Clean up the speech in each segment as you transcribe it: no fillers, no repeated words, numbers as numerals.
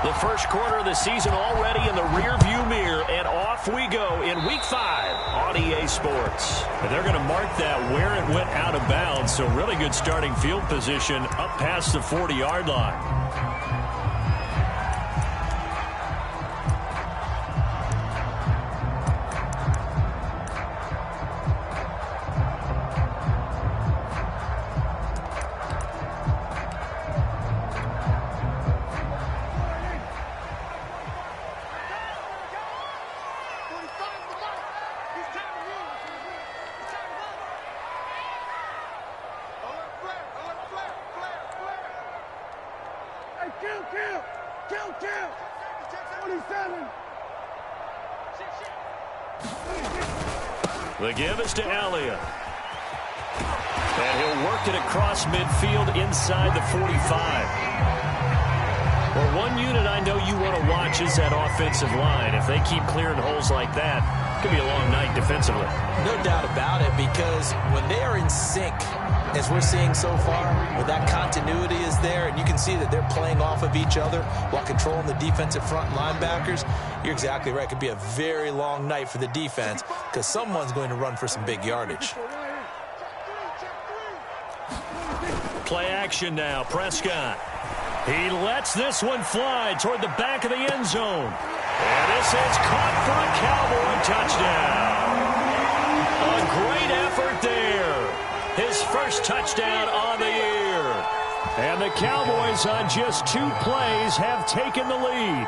The first quarter of the season already in the rearview mirror, and off we go in Week 5 on EA Sports. And they're going to mark that where it went out of bounds, so really good starting field position up past the 40-yard line. Kill! 27! The give is to Elliott. And he'll work it across midfield inside the 45. Well, one unit I know you want to watch is that offensive line. If they keep clearing holes like that, it could be a long night defensively. No doubt about it, because when they are in sync, as we're seeing so far, where that continuity is there, and you can see that they're playing off of each other while controlling the defensive front linebackers, you're exactly right. It could be a very long night for the defense because someone's going to run for some big yardage. Play action now. Prescott. He lets this one fly toward the back of the end zone. And this is caught for a Cowboy touchdown. A great effort there. His first touchdown on the year. And the Cowboys on just 2 plays have taken the lead.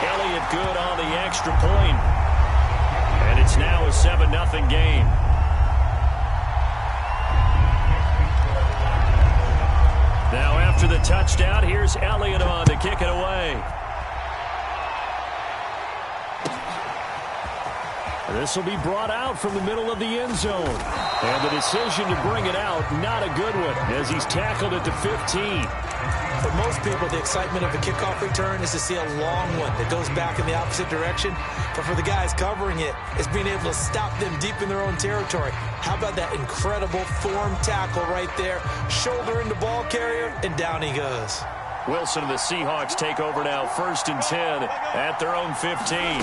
Elliott good on the extra point. And it's now a 7-0 game. Now after the touchdown, here's Elliott on to kick it away. This will be brought out from the middle of the end zone. And the decision to bring it out, not a good one, as he's tackled at the 15. For most people, the excitement of a kickoff return is to see a long one that goes back in the opposite direction. But for the guys covering it, it's being able to stop them deep in their own territory. How about that incredible form tackle right there? Shoulder in the ball carrier, and down he goes. Wilson and the Seahawks take over now, 1st and 10 at their own 15.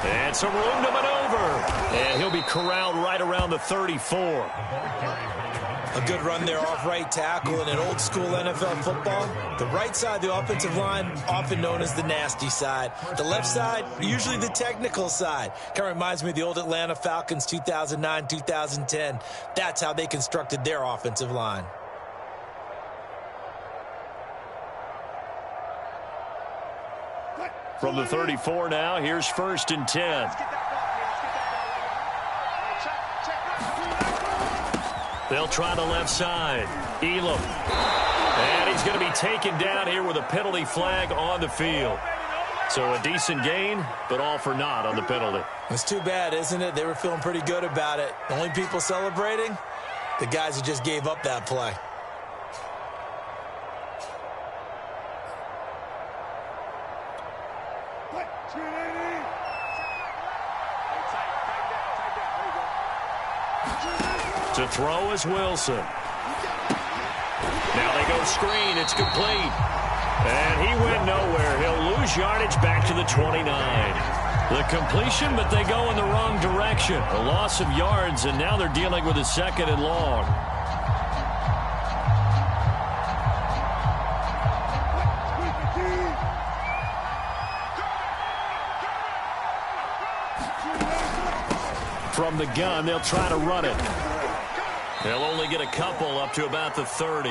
And some room to maneuver. And he'll be corralled right around the 34. A good run there off right tackle in an old school NFL football. The right side of the offensive line, often known as the nasty side. The left side, usually the technical side. Kind of reminds me of the old Atlanta Falcons 2009-2010. That's how they constructed their offensive line. From the 34 now, here's 1st and 10. They'll try the left side. Elam. And he's going to be taken down here with a penalty flag on the field. So a decent gain, but all for naught on the penalty. It's too bad, isn't it? They were feeling pretty good about it. The only people celebrating? The guys who just gave up that play. To throw is Wilson. Now they go screen. It's complete. And he went nowhere. He'll lose yardage back to the 29. The completion, but they go in the wrong direction. A loss of yards, and now they're dealing with a 2nd and long. From the gun, they'll try to run it. They'll only get a couple up to about the 30.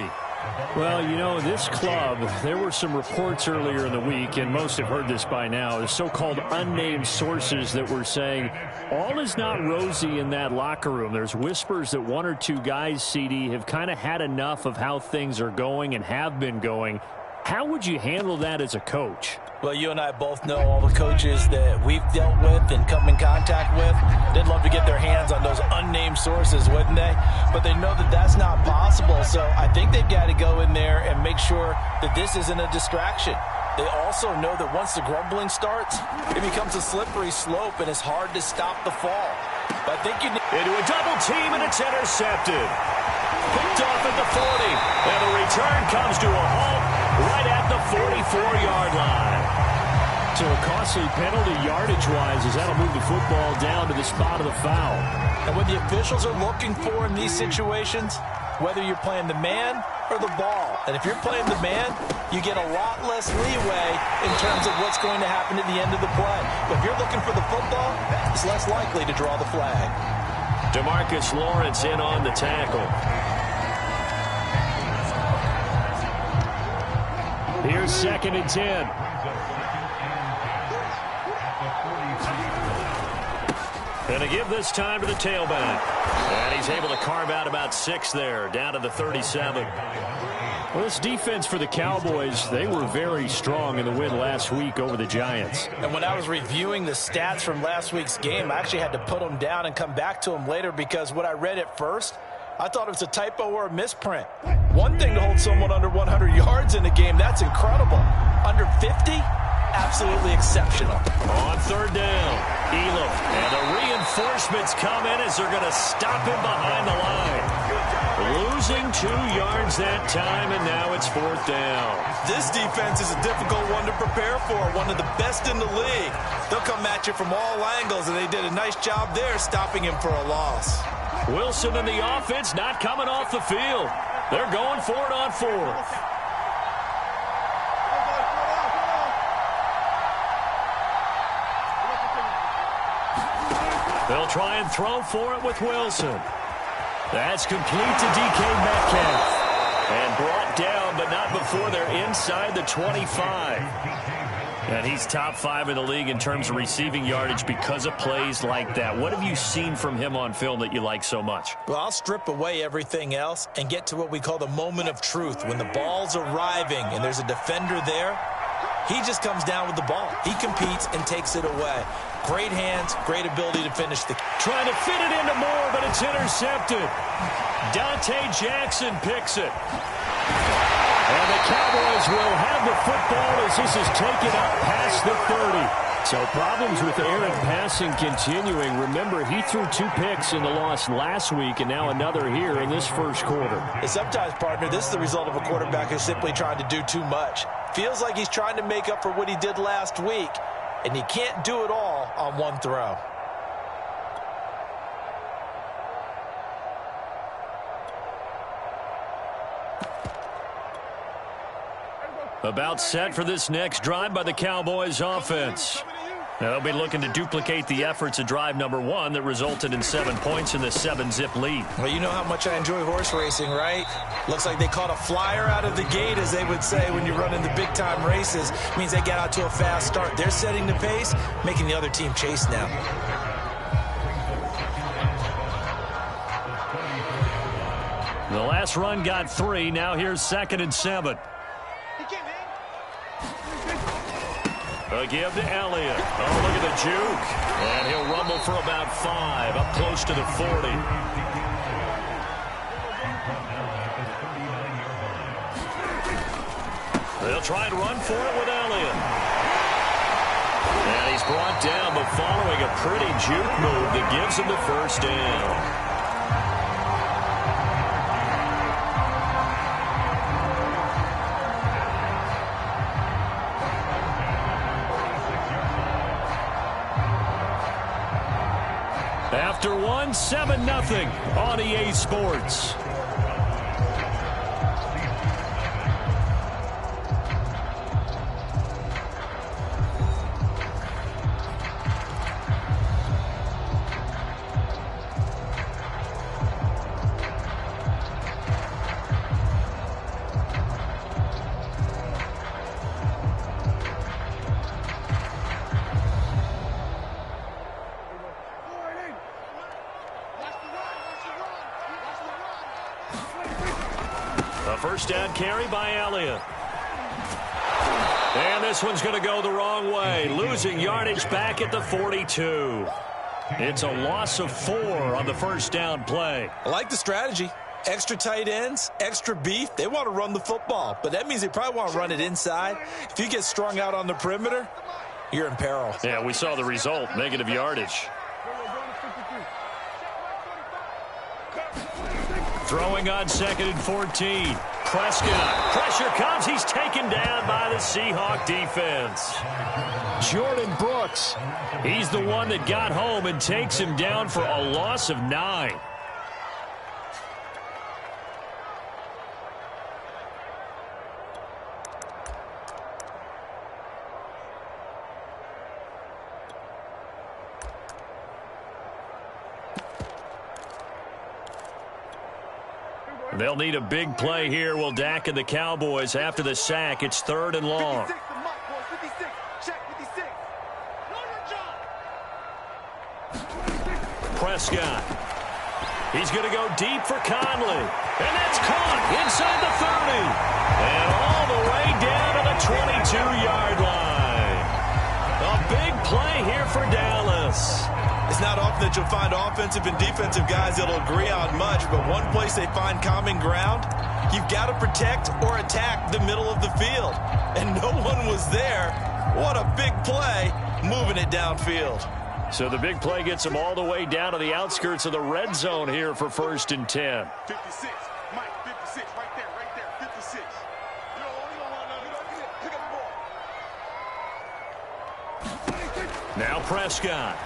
Well, you know, this club, there were some reports earlier in the week, and most have heard this by now, the so-called unnamed sources that were saying all is not rosy in that locker room. There's whispers that 1 or 2 guys, CD, have kind of had enough of how things are going and have been going. How would you handle that as a coach? Well, you and I both know all the coaches that we've dealt with and come in contact with. They'd love to get their hands on those unnamed sources, wouldn't they? But they know that that's not possible, so I think they've got to go in there and make sure that this isn't a distraction. They also know that once the grumbling starts, it becomes a slippery slope and it's hard to stop the fall. I think you need into a double team, and it's intercepted. Picked off at the 40, and the return comes to a halt right at the 44-yard line. So a costly penalty yardage-wise as that'll move the football down to the spot of the foul. And what the officials are looking for in these situations, whether you're playing the man or the ball. And if you're playing the man, you get a lot less leeway in terms of what's going to happen at the end of the play. But if you're looking for the football, it's less likely to draw the flag. DeMarcus Lawrence in on the tackle. Here's 2nd and 10. And to give this time to the tailback. And he's able to carve out about 6 there, down to the 37. Well, this defense for the Cowboys, they were very strong in the win last week over the Giants. And when I was reviewing the stats from last week's game, I actually had to put them down and come back to them later because what I read at first, I thought it was a typo or a misprint. One thing to hold someone under 100 yards in a game, that's incredible. Under 50? Absolutely exceptional. On 3rd down, Elam. And the reinforcements come in as they're going to stop him behind the line. Losing 2 yards that time, and now it's 4th down. This defense is a difficult one to prepare for, one of the best in the league. They'll come at you from all angles, and they did a nice job there stopping him for a loss. Wilson and the offense not coming off the field. They're going for it on 4th. They'll try and throw for it with Wilson. That's complete to DK Metcalf. And brought down, but not before they're inside the 25. And he's top 5 in the league in terms of receiving yardage because of plays like that. What have you seen from him on film that you like so much? Well, I'll strip away everything else and get to what we call the moment of truth. When the ball's arriving and there's a defender there, he just comes down with the ball. He competes and takes it away. Great hands, great ability to finish the... Trying to fit it into Moore, but it's intercepted. Dante Jackson picks it. And the Cowboys will have the football as this is taken up past the 30. So problems with Aaron passing continuing. Remember, he threw 2 picks in the loss last week and now another here in this first quarter. And sometimes, partner, this is the result of a quarterback who's simply trying to do too much. Feels like he's trying to make up for what he did last week, and he can't do it all on one throw. About set for this next drive by the Cowboys offense. Now they'll be looking to duplicate the efforts of drive number 1 that resulted in 7 points in the 7-zip lead. Well, you know how much I enjoy horse racing, right? Looks like they caught a flyer out of the gate, as they would say when you run into big-time races. Means they get out to a fast start. They're setting the pace, making the other team chase now. The last run got 3. Now here's 2nd and 7. A give to Elliott. Oh, look at the juke. And he'll rumble for about 5, up close to the 40. They'll try and run for it with Elliott. And he's brought down, but following a pretty juke move that gives him the first down. After 1, 7-0 on EA Sports. First down carry by Elliott. And this one's going to go the wrong way. Losing yardage back at the 42. It's a loss of 4 on the first down play. I like the strategy. Extra tight ends, extra beef. They want to run the football, but that means they probably want to run it inside. If you get strung out on the perimeter, you're in peril. Yeah, we saw the result, negative yardage. Throwing on 2nd and 14. Prescott. Pressure comes. He's taken down by the Seahawk defense. Jordan Brooks. He's the one that got home and takes him down for a loss of 9. They'll need a big play here. Will Dak and the Cowboys after the sack. It's 3rd and long. 56, check 56. Prescott. He's going to go deep for Conley. And that's caught inside the 30. And all the way down to the 22-yard line. A big play here for Dallas. It's not often that you'll find offensive and defensive guys that'll agree on much, but one place they find common ground, you've got to protect or attack the middle of the field. And no one was there. What a big play, moving it downfield. So the big play gets them all the way down to the outskirts of the red zone here for 1st and 10. 56, Mike, 56, right there, 56. You don't want to pick up the ball. Now Prescott.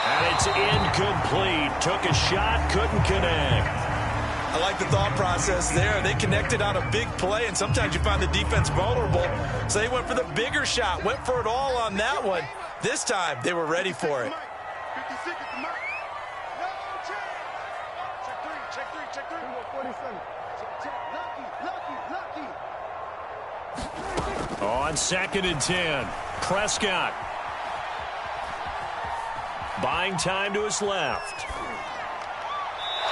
And it's incomplete. Took a shot, couldn't connect. I like the thought process there. They connected on a big play, and sometimes you find the defense vulnerable. So they went for the bigger shot, went for it all on that one. This time, they were ready for it. 56 is the mark. No chance. Check 3. 47. Check. Lucky. On 2nd and 10, Prescott. Buying time to his left.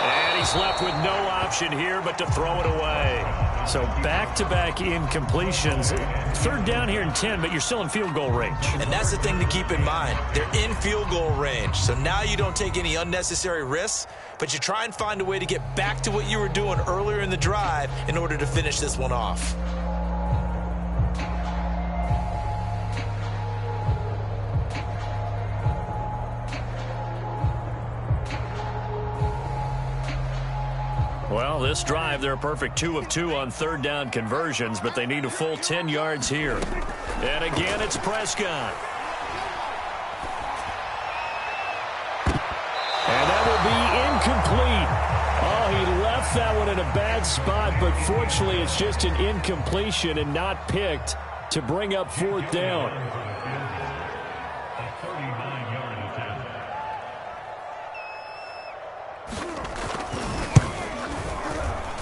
And he's left with no option here but to throw it away. So back-to-back incompletions. 3rd down here and 10, but you're still in field goal range. And that's the thing to keep in mind. They're in field goal range. So now you don't take any unnecessary risks, but you try and find a way to get back to what you were doing earlier in the drive in order to finish this one off. Well, this drive, they're a perfect 2 of 2 on 3rd down conversions, but they need a full 10 yards here. And again, it's Prescott. And that will be incomplete. Oh, he left that one in a bad spot, but fortunately it's just an incompletion and not picked to bring up 4th down.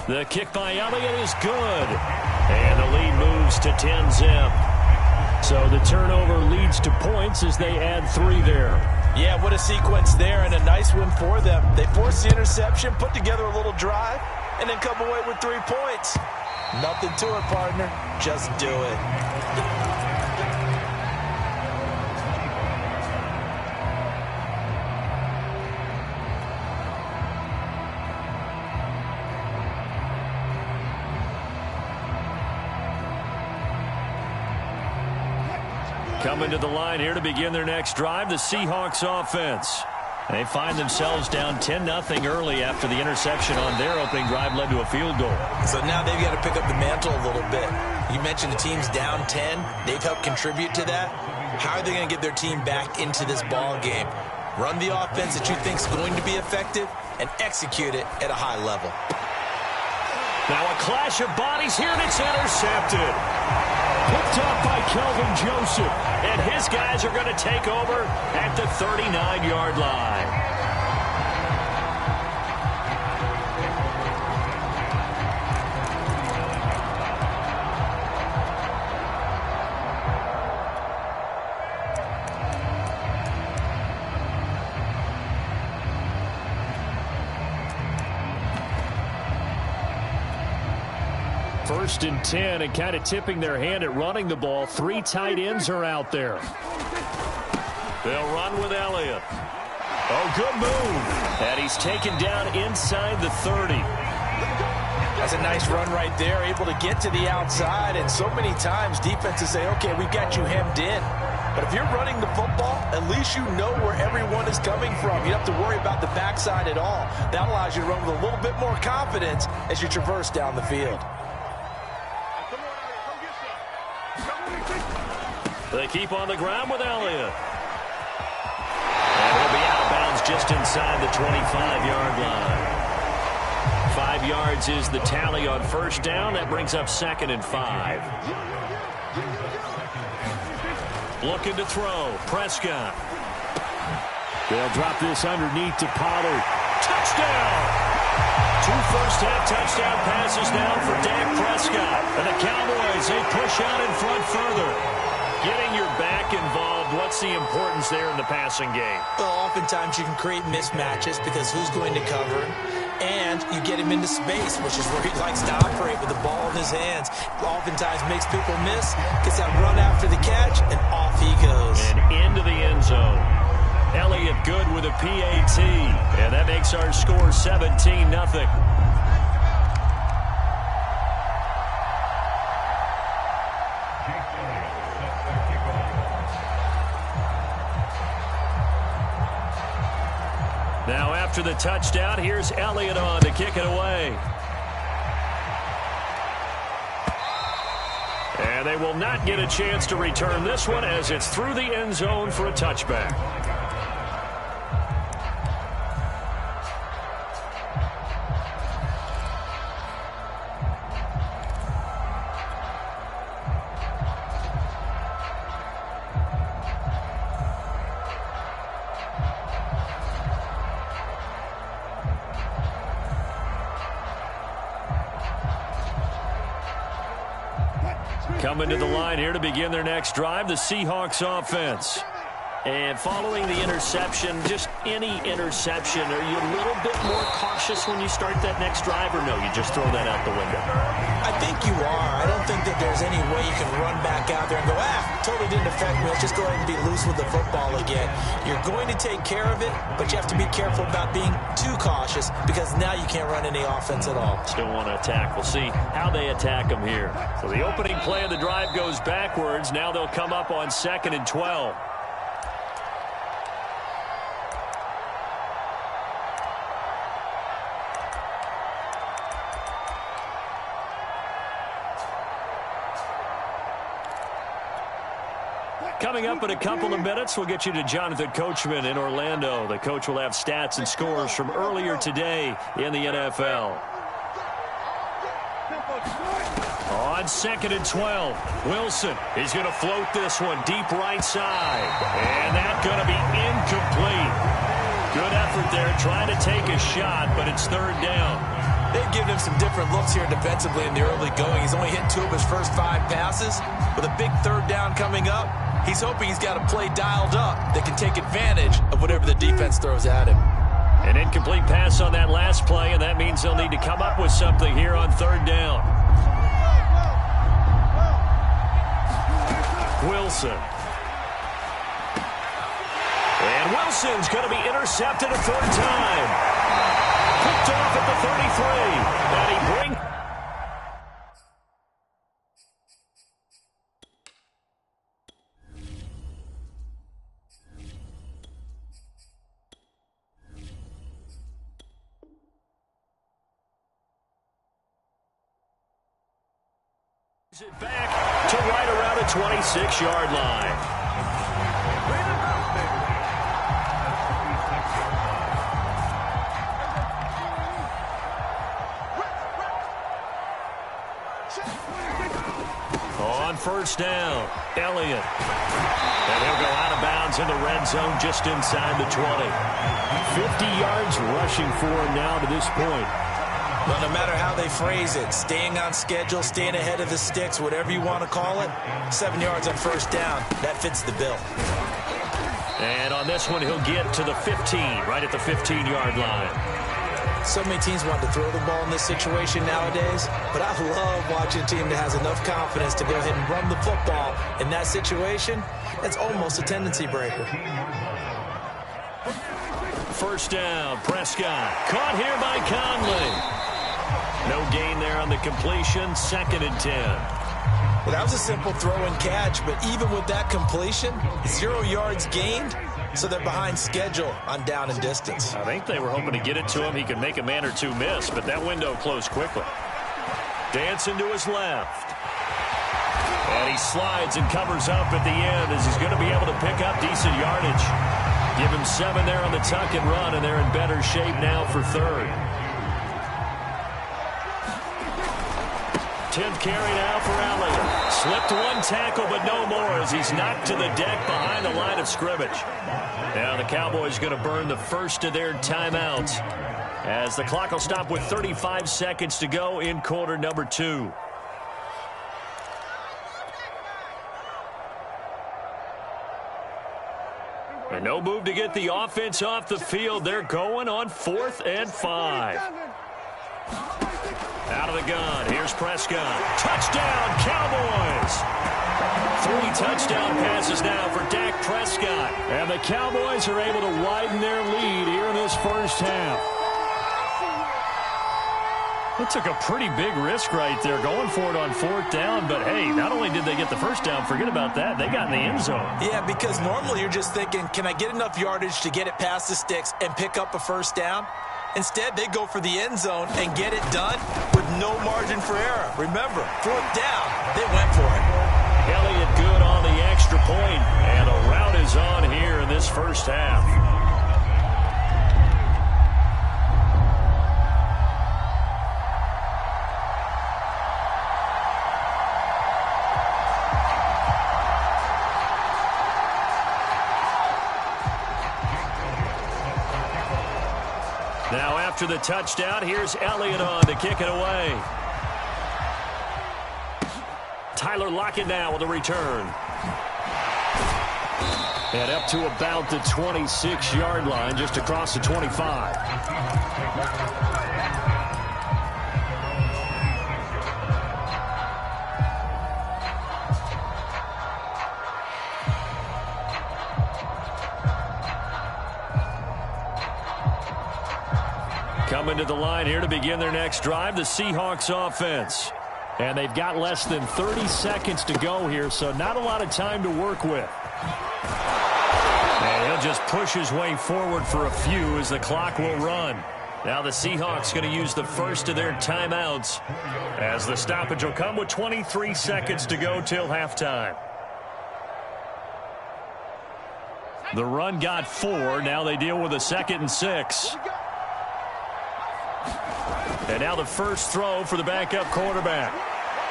The kick by Elliott is good. And the lead moves to 10-zip. So the turnover leads to points as they add 3 there. Yeah, what a sequence there, and a nice win for them. They forced the interception, put together a little drive, and then come away with 3 points. Nothing to it, partner. Just do it. Coming to the line here to begin their next drive, the Seahawks offense. They find themselves down 10-0 early after the interception on their opening drive led to a field goal. So now they've got to pick up the mantle a little bit. You mentioned the team's down 10. They've helped contribute to that. How are they going to get their team back into this ball game? Run the offense that you think is going to be effective and execute it at a high level. Now a clash of bodies here, and it's intercepted. Picked up by Kelvin Joseph, and his guys are going to take over at the 39-yard line. First and 10, and kind of tipping their hand at running the ball. 3 tight ends are out there. They'll run with Elliott. Oh, good move. And he's taken down inside the 30. That's a nice run right there, able to get to the outside. And so many times defenses say, okay, we've got you hemmed in. But if you're running the football, at least you know where everyone is coming from. You don't have to worry about the backside at all. That allows you to run with a little bit more confidence as you traverse down the field. They keep on the ground with Elliott. And he'll be out of bounds just inside the 25-yard line. 5 yards is the tally on first down. That brings up 2nd and 5. Looking to throw. Prescott. They'll drop this underneath to Pollard. Touchdown! 2 first-half touchdown passes now for Dak Prescott. And the Cowboys, they push out in front further. Getting your back involved, what's the importance there in the passing game? Well, oftentimes you can create mismatches because who's going to cover him? And you get him into space, which is where he likes to operate with the ball in his hands. Oftentimes makes people miss, gets that run after the catch, and off he goes. And into the end zone. Elliott good with a PAT. And that makes our score 17-0. Now after the touchdown, here's Elliott on to kick it away. And they will not get a chance to return this one as it's through the end zone for a touchback. Coming to the line here to begin their next drive, the Seahawks offense. And following the interception, just any interception, are you a little bit more cautious when you start that next drive, or no, you just throw that out the window? I think you are. I don't think that there's any way you can run back out there and go, totally didn't affect me. Let's just go ahead and be loose with the football again. You're going to take care of it, but you have to be careful about being too cautious because now you can't run any offense at all. Still want to attack. We'll see how they attack them here. So the opening play of the drive goes backwards. Now they'll come up on 2nd and 12. Coming up in a couple of minutes, we'll get you to Jonathan Coachman in Orlando. The coach will have stats and scores from earlier today in the NFL. On 2nd and 12, Wilson is going to float this one deep right side. And that's going to be incomplete. Good effort there trying to take a shot, but it's 3rd down. They've given him some different looks here defensively in the early going. He's only hit 2 of his first 5 passes. With a big 3rd down coming up, he's hoping he's got a play dialed up that can take advantage of whatever the defense throws at him. An incomplete pass on that last play, and that means they'll need to come up with something here on 3rd down. Wilson. And Wilson's going to be intercepted a 3rd time. Picked off at the 33. And he brings... it back to right around a 26-yard line. On 1st down, Elliott. And he'll go out of bounds in the red zone just inside the 20. 50 yards rushing for him now to this point. Well, no matter how they phrase it, staying on schedule, staying ahead of the sticks, whatever you want to call it, 7 yards on 1st down, that fits the bill. And on this one, he'll get to the 15, right at the 15-yard line. So many teams want to throw the ball in this situation nowadays, but I love watching a team that has enough confidence to go ahead and run the football. In that situation, it's almost a tendency breaker. 1st down, Prescott. Caught here by Conley. No gain there on the completion, 2nd and 10. Well, that was a simple throw and catch, but even with that completion, 0 yards gained, so they're behind schedule on down and distance. I think they were hoping to get it to him. He could make a man or two miss, but that window closed quickly. Dancing to his left. And he slides and covers up at the end as he's going to be able to pick up decent yardage. Give him 7 there on the tuck and run, and they're in better shape now for third. 10th carry now for Elliott. Slipped 1 tackle, but no more as he's knocked to the deck behind the line of scrimmage. Now the Cowboys going to burn the first of their timeouts as the clock will stop with 35 seconds to go in quarter number 2. And no move to get the offense off the field. They're going on 4th and 5. Out of the gun. Here's Prescott. Touchdown, Cowboys! 3 touchdown passes now for Dak Prescott. And the Cowboys are able to widen their lead here in this first half. It took a pretty big risk right there going for it on 4th down. But, hey, not only did they get the first down, forget about that, they got in the end zone. Yeah, because normally you're just thinking, can I get enough yardage to get it past the sticks and pick up a first down? Instead, they go for the end zone and get it done with no margin for error. Remember, 4th down, they went for it. Elliott good on the extra point, and a rout is on here in this first half. Now after the touchdown, here's Elliott on to kick it away. Tyler Lockett now with a return. And up to about the 26-yard line, just across the 25. Coming to the line here to begin their next drive, the Seahawks offense. And they've got less than 30 seconds to go here, so not a lot of time to work with. And he'll just push his way forward for a few as the clock will run. Now the Seahawks going to use the first of their timeouts as the stoppage will come with 23 seconds to go till halftime. The run got 4. Now they deal with a 2nd and 6. And now the first throw for the backup quarterback.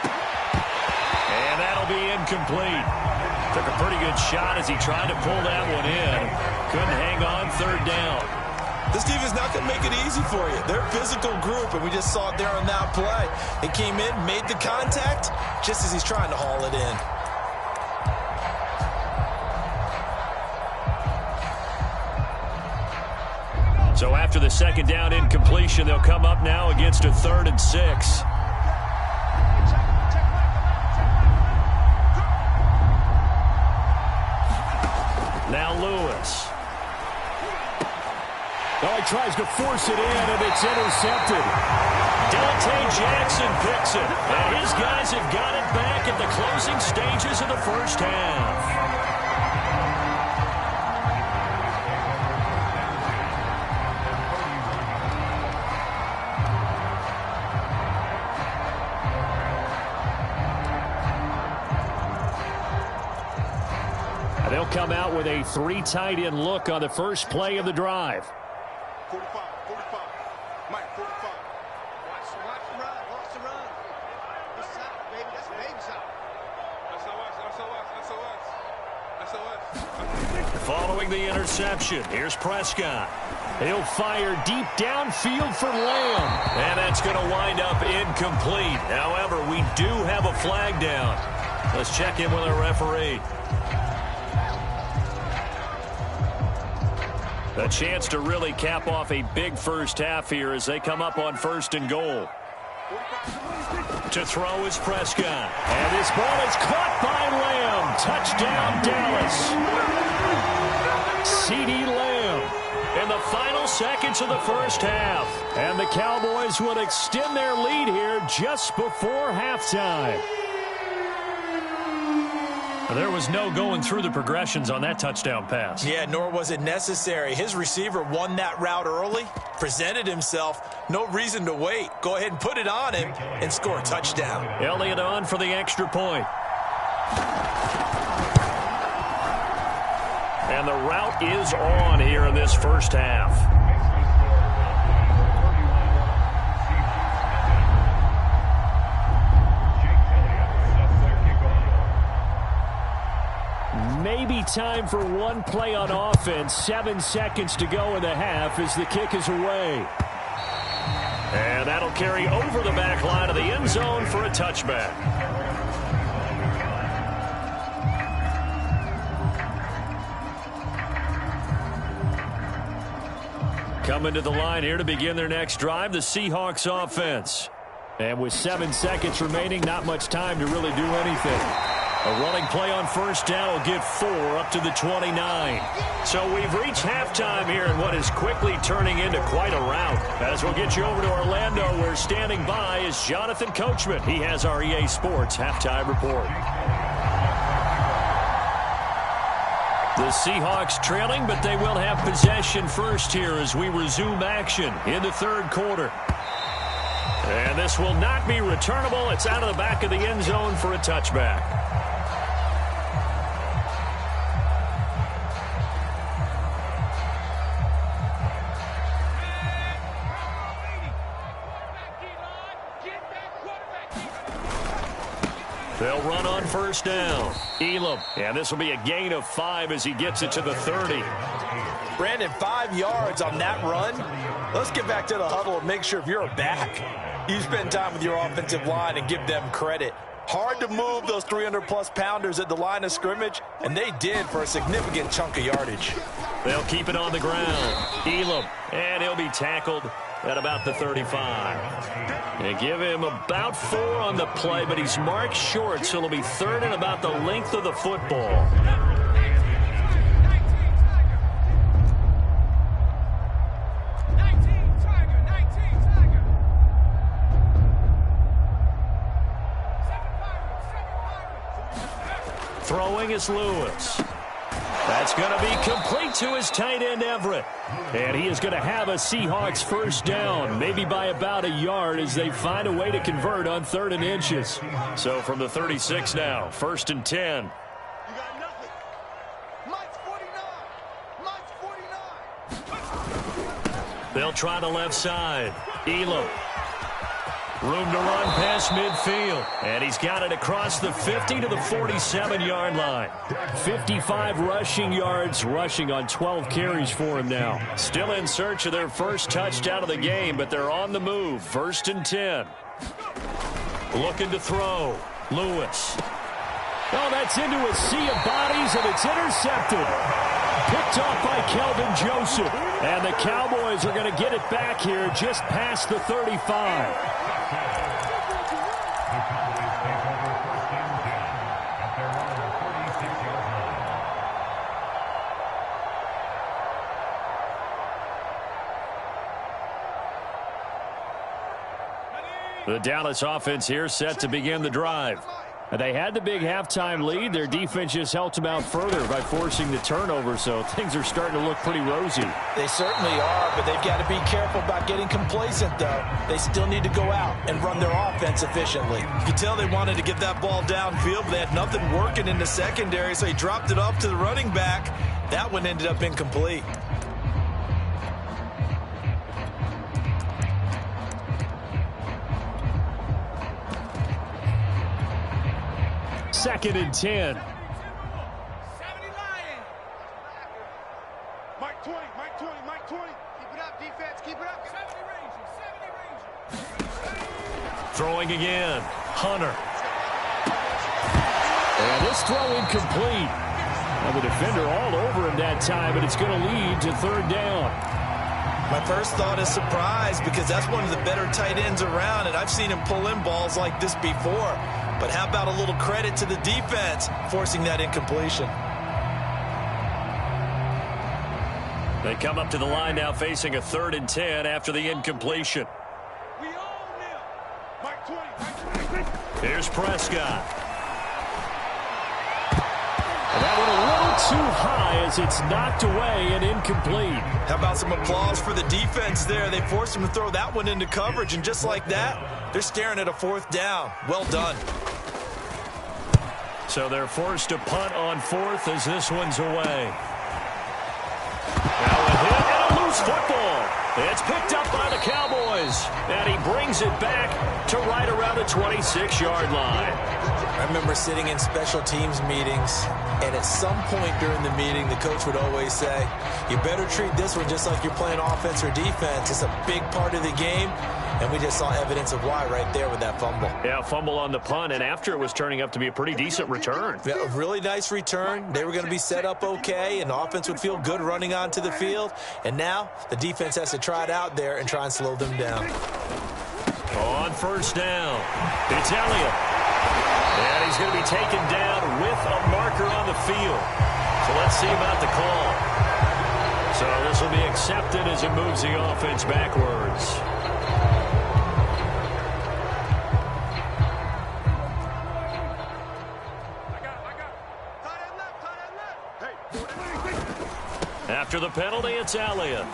And that'll be incomplete. Took a pretty good shot as he tried to pull that one in. Couldn't hang on 3rd down. This defense not going to make it easy for you. They're a physical group, and we just saw it there on that play. They came in, made the contact, just as he's trying to haul it in. So after the 2nd down incompletion, they'll come up now against a 3rd and 6. Now Lewis. Oh, he tries to force it in, and it's intercepted. Dante Jackson picks it, and his guys have got it back at the closing stages of the first half. They'll come out with a 3 tight end look on the first play of the drive. 45, Mike, 45. Watch the run, watch the run. This side, baby, that's baby side. SOS. Following the interception, here's Prescott. He'll fire deep downfield for Lamb. And that's going to wind up incomplete. However, we do have a flag down. Let's check in with our referee. A chance to really cap off a big first half here as they come up on 1st and goal. To throw is Prescott. And this ball is caught by Lamb. Touchdown, Dallas. CeeDee Lamb in the final seconds of the first half. And the Cowboys will extend their lead here just before halftime. There was no going through the progressions on that touchdown pass. Yeah, nor was it necessary. His receiver won that route early, presented himself. No reason to wait. Go ahead and put it on him and score a touchdown. Elliott on for the extra point. And the route is on here in this first half. Maybe time for one play on offense. 7 seconds to go in the half as the kick is away. And that'll carry over the back line of the end zone for a touchback. Coming to the line here to begin their next drive, the Seahawks offense. And with 7 seconds remaining, not much time to really do anything. A running play on first down will get 4 up to the 29. So we've reached halftime here in what is quickly turning into quite a rout. As we'll get you over to Orlando, where standing by is Jonathan Coachman. He has our EA Sports halftime report. The Seahawks trailing, but they will have possession first here as we resume action in the third quarter. And this will not be returnable. It's out of the back of the end zone for a touchback. They'll run on first down. Elam. And this will be a gain of 5 as he gets it to the 30. Brandon, 5 yards on that run. Let's get back to the huddle and make sure if you're a back, you spend time with your offensive line and give them credit. Hard to move those 300-plus pounders at the line of scrimmage, and they did for a significant chunk of yardage. They'll keep it on the ground. Elam. And he'll be tackled at about the 35. They give him about 4 on the play, but he's marked short, so it'll be third and about the length of the football. Throwing is Lewis. That's going to be complete to his tight end, Everett. And he is going to have a Seahawks first down, maybe by about a yard as they find a way to convert on 3rd and inches. So from the 36 now, 1st and 10. You got nothing. Mike's 49. Mike's 49. They'll try the left side. Elam. Room to run past midfield. And he's got it across the 50 to the 47-yard line. 55 rushing yards, rushing on 12 carries for him now. Still in search of their first touchdown of the game, but they're on the move. 1st and 10. Looking to throw. Lewis. Oh, that's into a sea of bodies, and it's intercepted. Picked off by Kelvin Joseph. And the Cowboys are going to get it back here just past the 35. The Dallas offense here set to begin the drive. And they had the big halftime lead. Their defense just helped them out further by forcing the turnover, so things are starting to look pretty rosy. They certainly are, but they've got to be careful about getting complacent, though. They still need to go out and run their offense efficiently. You could tell they wanted to get that ball downfield, but they had nothing working in the secondary, so he dropped it off to the running back. That one ended up incomplete. Second and 10. Mike 20, Mike 20, Mike 20. Keep it up, defense, keep it up. 70 range. Throwing again. Hunter. And this throw incomplete. Now the defender all over him that time, but it's going to lead to 3rd down. My first thought is surprise because that's one of the better tight ends around, and I've seen him pull in balls like this before. But how about a little credit to the defense forcing that incompletion? They come up to the line now facing a 3rd and 10 after the incompletion. We own them. Mike 20, Mike 20. Here's Prescott. And that one a little too high as it's knocked away and incomplete. How about some applause for the defense there? They forced him to throw that one into coverage, and just like that, they're staring at a 4th down. Well done. So they're forced to punt on 4th as this one's away. Now a hit and a loose football. It's picked up by the Cowboys, and he brings it back to right around the 26-yard line. I remember sitting in special teams meetings, and at some point during the meeting, the coach would always say, you better treat this one just like you're playing offense or defense. It's a big part of the game, and we just saw evidence of why right there with that fumble. Yeah, fumble on the punt, and after it was turning up to be a pretty decent return. Yeah, a really nice return. They were going to be set up okay, and the offense would feel good running onto the field. And now the defense has to try it out there and try and slow them down. On 1st down, it's Elliott. And he's going to be taken down with a marker on the field. So let's see about the call. So this will be accepted as it moves the offense backwards. After the penalty, it's Elliott.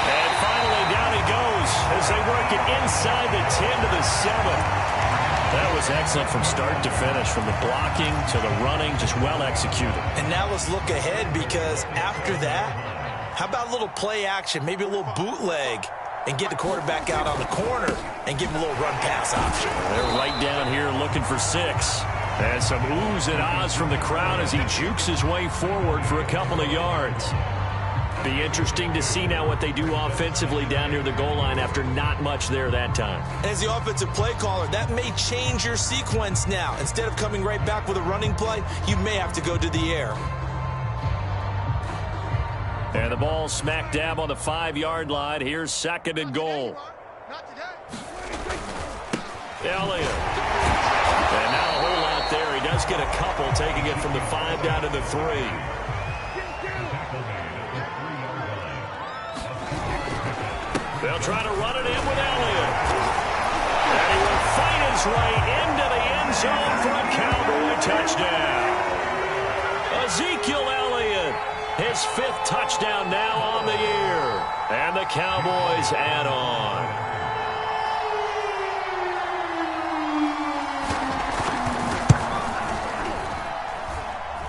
And finally, down he goes as they work it inside the 10 to the 7. That was excellent from start to finish, from the blocking to the running, just well executed. And now let's look ahead, because after that, how about a little play action, maybe a little bootleg, and get the quarterback out on the corner and give him a little run pass option. They're right down here looking for 6. And some oohs and ahs from the crowd as he jukes his way forward for a couple of yards. Be interesting to see now what they do offensively down near the goal line after not much there that time. As the offensive play caller, that may change your sequence now. Instead of coming right back with a running play, you may have to go to the air. And the ball smack dab on the 5-yard line. Here's 2nd and goal. Elliott. And now a whole lot there. He does get a couple, taking it from the 5 down to the 3. They'll try to run it in with Elliott. And he will fight his way into the end zone for a Cowboy touchdown. Ezekiel Elliott, his 5th touchdown now on the year. And the Cowboys add on.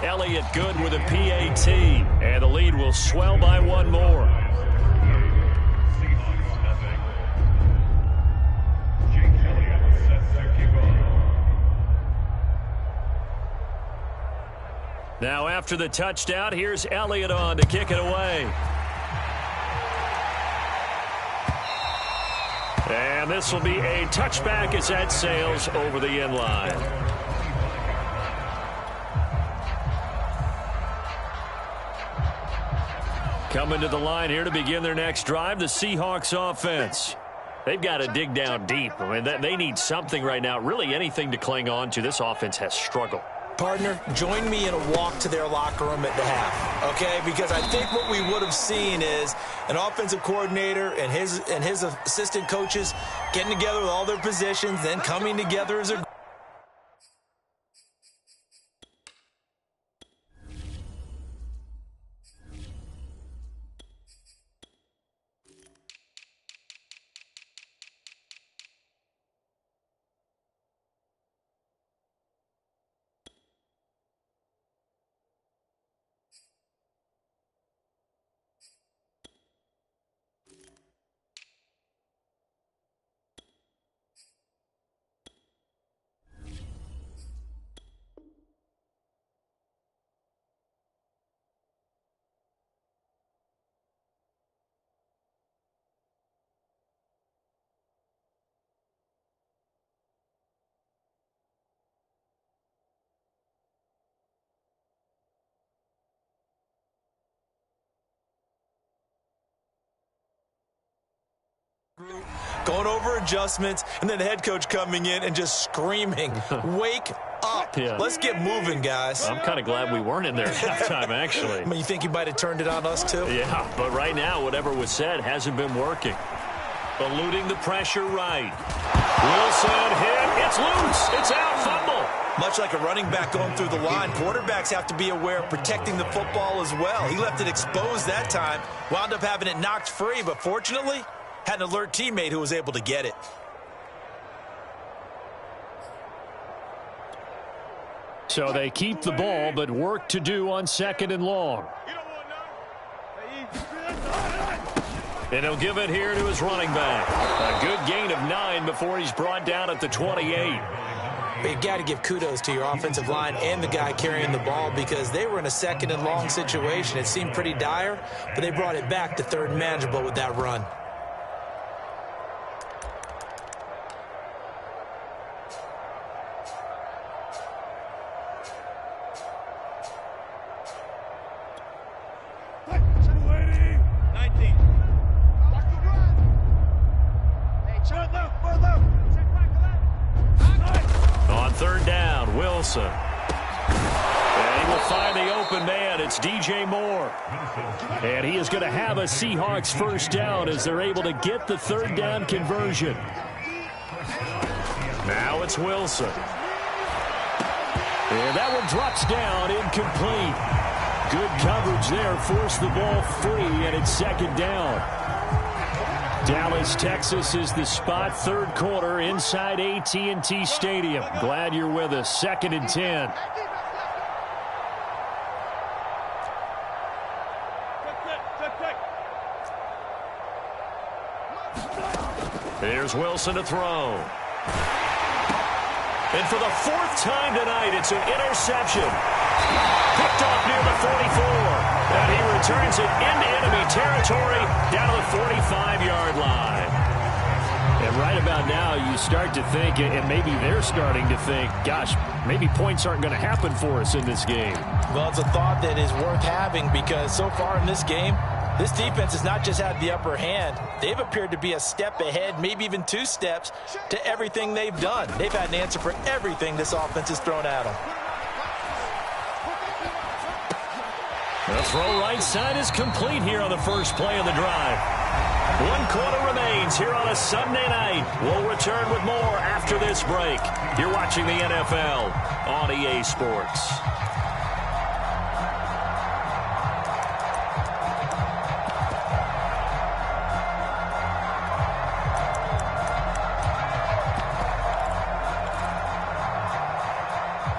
Elliott good with a PAT, and the lead will swell by 1 more. Now after the touchdown, here's Elliott on to kick it away. And this will be a touchback as that sails over the end line. Coming to the line here to begin their next drive, the Seahawks offense. They've got to dig down deep. I mean, they need something right now, really anything to cling on to. This offense has struggled. Partner, join me in a walk to their locker room at the half, okay? Because I think what we would have seen is an offensive coordinator and his assistant coaches getting together with all their positions, then coming together as a going over adjustments, and then the head coach coming in and just screaming, wake up. Yeah. Let's get moving, guys. I'm kind of glad we weren't in there at halftime, actually. I mean, you think he might have turned it on us, too? Yeah, but right now, whatever was said hasn't been working. Eluding the pressure right. Wilson hit. It's loose. It's out. Fumble. Much like a running back going through the line, quarterbacks have to be aware of protecting the football as well. He left it exposed that time, wound up having it knocked free, but fortunately, had an alert teammate who was able to get it. So they keep the ball, but work to do on 2nd and long. And he'll give it here to his running back. A good gain of 9 before he's brought down at the 28. You got to give kudos to your offensive line and the guy carrying the ball because they were in a 2nd and long situation. It seemed pretty dire, but they brought it back to 3rd and manageable with that run. On 3rd down, Wilson. And he will find the open man. It's DJ Moore. And he is going to have a Seahawks 1st down as they're able to get the 3rd down conversion. Now it's Wilson. And that one drops down, incomplete. Good coverage there, forced the ball free, and it's 2nd down. Dallas, Texas is the spot, 3rd quarter inside AT&T Stadium. Glad you're with us. 2nd and 10. Here's Wilson to throw. And for the 4th time tonight, it's an interception. Picked off near the 44. And he returns it into enemy territory down to the 45-yard line. And right about now, you start to think, and maybe they're starting to think, gosh, maybe points aren't going to happen for us in this game. Well, it's a thought that is worth having because so far in this game, this defense has not just had the upper hand. They've appeared to be a step ahead, maybe even 2 steps, to everything they've done. They've had an answer for everything this offense has thrown at them. The throw right side is complete here on the first play of the drive. 1 quarter remains here on a Sunday night. We'll return with more after this break. You're watching the NFL on EA Sports.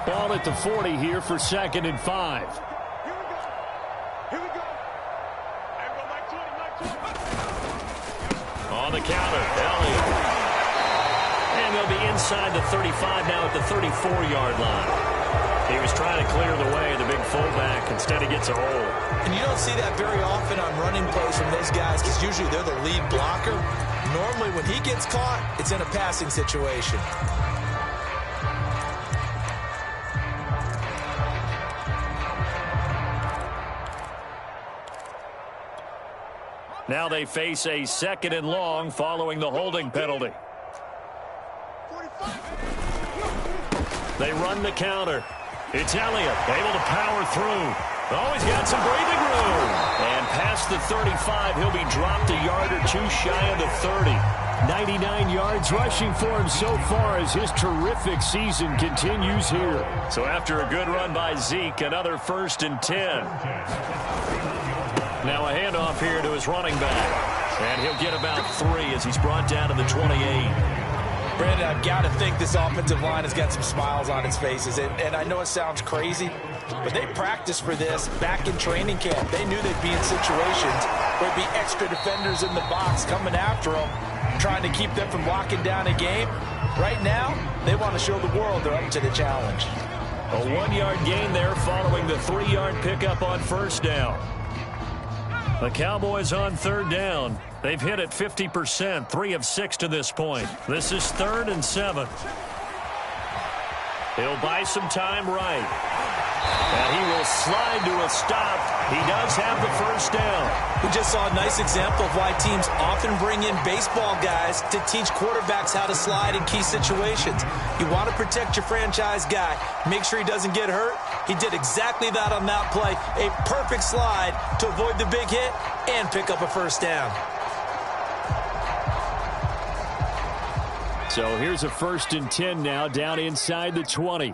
Ball at the 40 here for 2nd and 5. On the counter, Elliott. And they'll be inside the 35 now at the 34-yard line. He was trying to clear the way, the big fullback. Instead, he gets a hole. And you don't see that very often on running plays from those guys because usually they're the lead blocker. Normally, when he gets caught, it's in a passing situation. Now they face a 2nd and long following the holding penalty. They run the counter. It's Elliott able to power through. Oh, he's got some breathing room. And past the 35, he'll be dropped a yard or 2 shy of the 30. 99 yards rushing for him so far as his terrific season continues here. So after a good run by Zeke, another 1st and 10. Now a handoff here to his running back. And he'll get about 3 as he's brought down to the 28. Brandon, I've got to think this offensive line has got some smiles on its faces. And I know it sounds crazy, but they practiced for this back in training camp. They knew they'd be in situations where there'd be extra defenders in the box coming after them, trying to keep them from locking down a game. Right now, they want to show the world they're up to the challenge. A 1-yard gain there following the 3-yard pickup on 1st down. The Cowboys on 3rd down. They've hit it 50%, 3 of 6 to this point. This is 3rd and 7. He'll buy some time right. And he will slide to a stop. He does have the 1st down. We just saw a nice example of why teams often bring in baseball guys to teach quarterbacks how to slide in key situations. You want to protect your franchise guy. Make sure he doesn't get hurt. He did exactly that on that play. A perfect slide to avoid the big hit and pick up a 1st down. So here's a 1st and 10 now down inside the 20.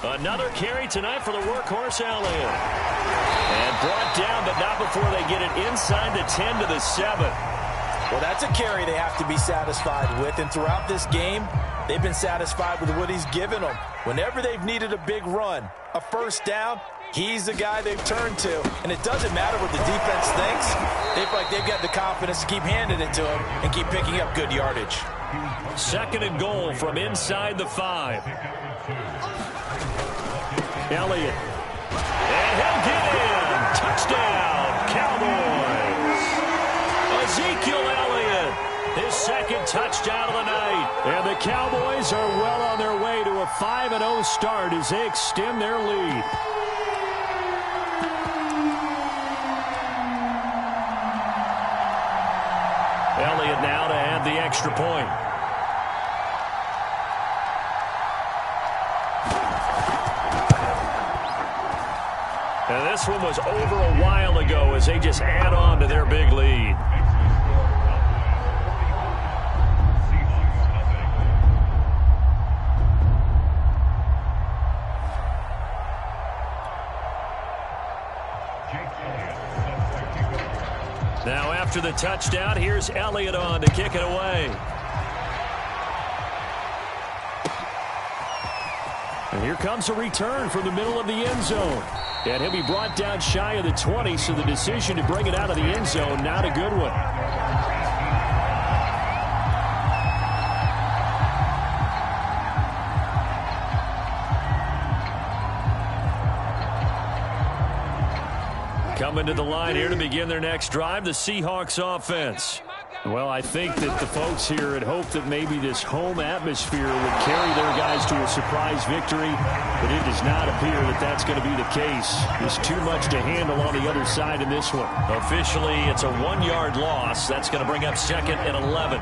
Another carry tonight for the workhorse Elliott. And brought down, but not before they get it inside the 10 to the 7. Well, that's a carry they have to be satisfied with. And throughout this game, they've been satisfied with what he's given them. Whenever they've needed a big run, a first down, he's the guy they've turned to. And it doesn't matter what the defense thinks. They feel like they've got the confidence to keep handing it to him and keep picking up good yardage. 2nd and goal from inside the 5. Elliott. And he'll get in. Touchdown, Cowboys. Ezekiel Elliott, his 2nd touchdown of the night. And the Cowboys are well on their way to a 5-0 start as they extend their lead. Elliott now to add the extra point. And this one was over a while ago as they just add on to their big lead. Now after the touchdown, here's Elliott on to kick it away. And here comes a return from the middle of the end zone. And he'll be brought down shy of the 20, so the decision to bring it out of the end zone, not a good one. Coming to the line here to begin their next drive, the Seahawks offense. Well, I think that the folks here had hoped that maybe this home atmosphere would carry their guys to a surprise victory, but it does not appear that that's going to be the case. There's too much to handle on the other side in this one. Officially, it's a 1-yard loss. That's going to bring up 2nd and 11.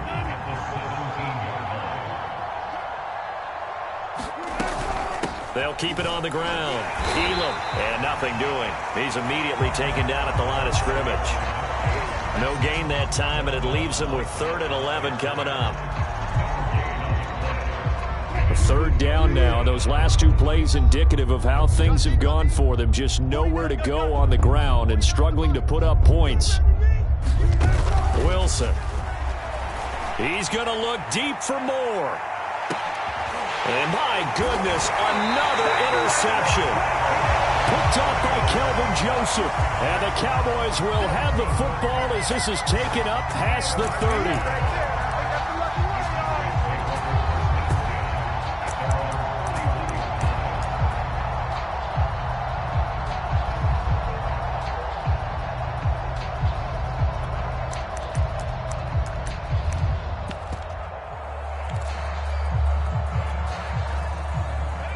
They'll keep it on the ground. Elam, and nothing doing. He's immediately taken down at the line of scrimmage. No gain that time, and it leaves them with 3rd and 11 coming up. 3rd down now. Those last 2 plays indicative of how things have gone for them. Just nowhere to go on the ground and struggling to put up points. Wilson. He's going to look deep for more. And my goodness, another interception. Picked off by Kelvin Joseph. And the Cowboys will have the football as this is taken up past the 30.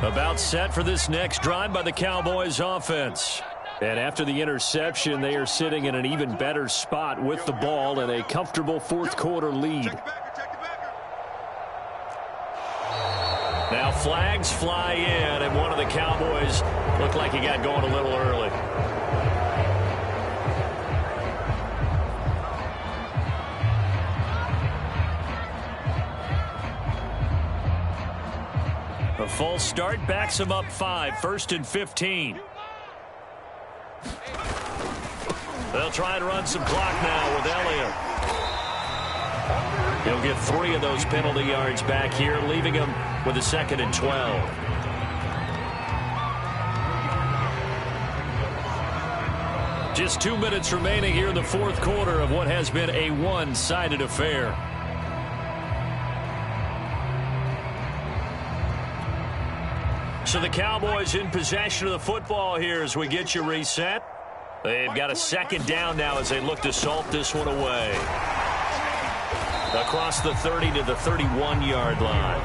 About set for this next drive by the Cowboys offense. And after the interception, they are sitting in an even better spot with the ball and a comfortable 4th quarter lead. Now flags fly in, and one of the Cowboys looked like he got going a little early. A false start backs him up 5, 1st and 15. They'll try and run some clock now with Elliott. He'll get 3 of those penalty yards back here, leaving him with a 2nd and 12. Just 2 minutes remaining here in the 4th quarter of what has been a one-sided affair. So the Cowboys in possession of the football here as we get you reset. They've got a 2nd down now as they look to salt this one away. Across the 30 to the 31-yard line.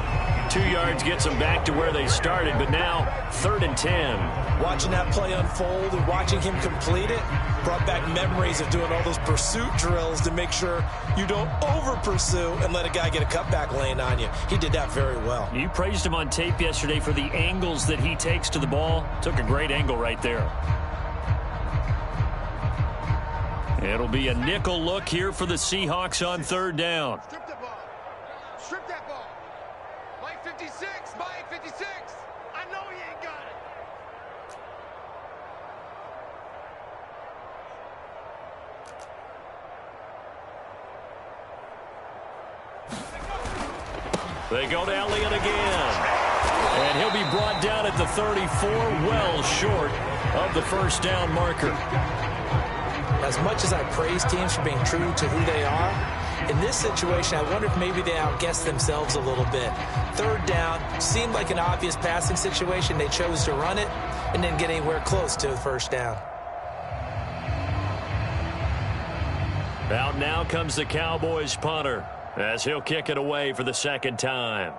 2 yards gets them back to where they started, but now 3rd and 10. Watching that play unfold and watching him complete it brought back memories of doing all those pursuit drills to make sure you don't over-pursue and let a guy get a cutback lane on you. He did that very well. You praised him on tape yesterday for the angles that he takes to the ball. Took a great angle right there. It'll be a nickel look here for the Seahawks on 3rd down. Strip the ball. Strip that ball. Mike 56. Mike 56. I know he ain't got it. They go to Elliott again. And he'll be brought down at the 34, well short of the first down marker. As much as I praise teams for being true to who they are, in this situation, I wonder if maybe they outguessed themselves a little bit. Third down seemed like an obvious passing situation. They chose to run it and didn't get anywhere close to the first down. Out now comes the Cowboys punter as he'll kick it away for the second time.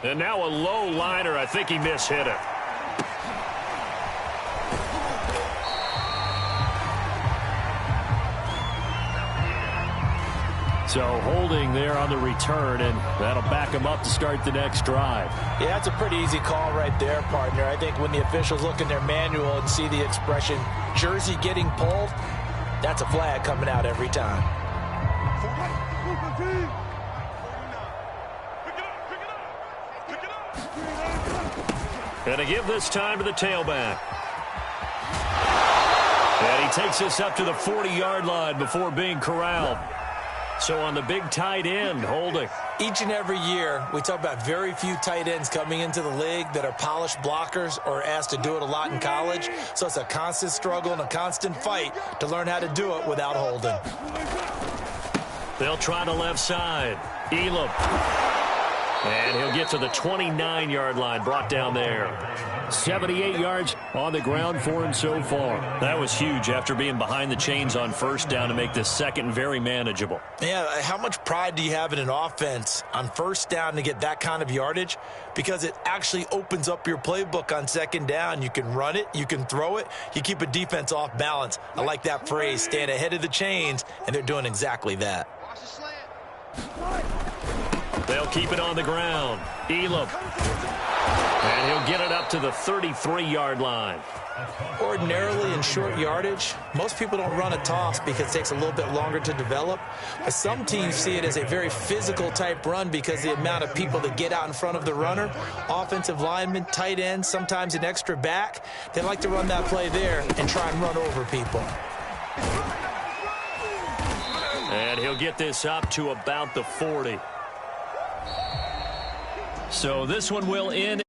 And now a low liner. I think he mishit it. So holding there on the return, and that'll back him up to start the next drive. Yeah, that's a pretty easy call right there, partner. I think when the officials look in their manual and see the expression, jersey getting pulled, that's a flag coming out every time. And a give this time to the tailback. And he takes us up to the 40-yard line before being corralled. So on the big tight end, holding. Each and every year, we talk about very few tight ends coming into the league that are polished blockers or asked to do it a lot in college. So it's a constant struggle and a constant fight to learn how to do it without holding. They'll try the left side. Elam. And he'll get to the 29-yard line, brought down there. 78 yards on the ground for him so far. That was huge after being behind the chains on first down to make this second very manageable. Yeah, how much pride do you have in an offense on first down to get that kind of yardage? Because it actually opens up your playbook on second down. You can run it, you can throw it, you keep a defense off balance. I like that phrase, stand ahead of the chains, and they're doing exactly that. Watch the slant. They'll keep it on the ground. Elam. And he'll get it up to the 33-yard line. Ordinarily in short yardage, most people don't run a toss because it takes a little bit longer to develop. But some teams see it as a very physical type run because the amount of people that get out in front of the runner, offensive linemen, tight ends, sometimes an extra back, they like to run that play there and try and run over people. And he'll get this up to about the 40. So this one will end.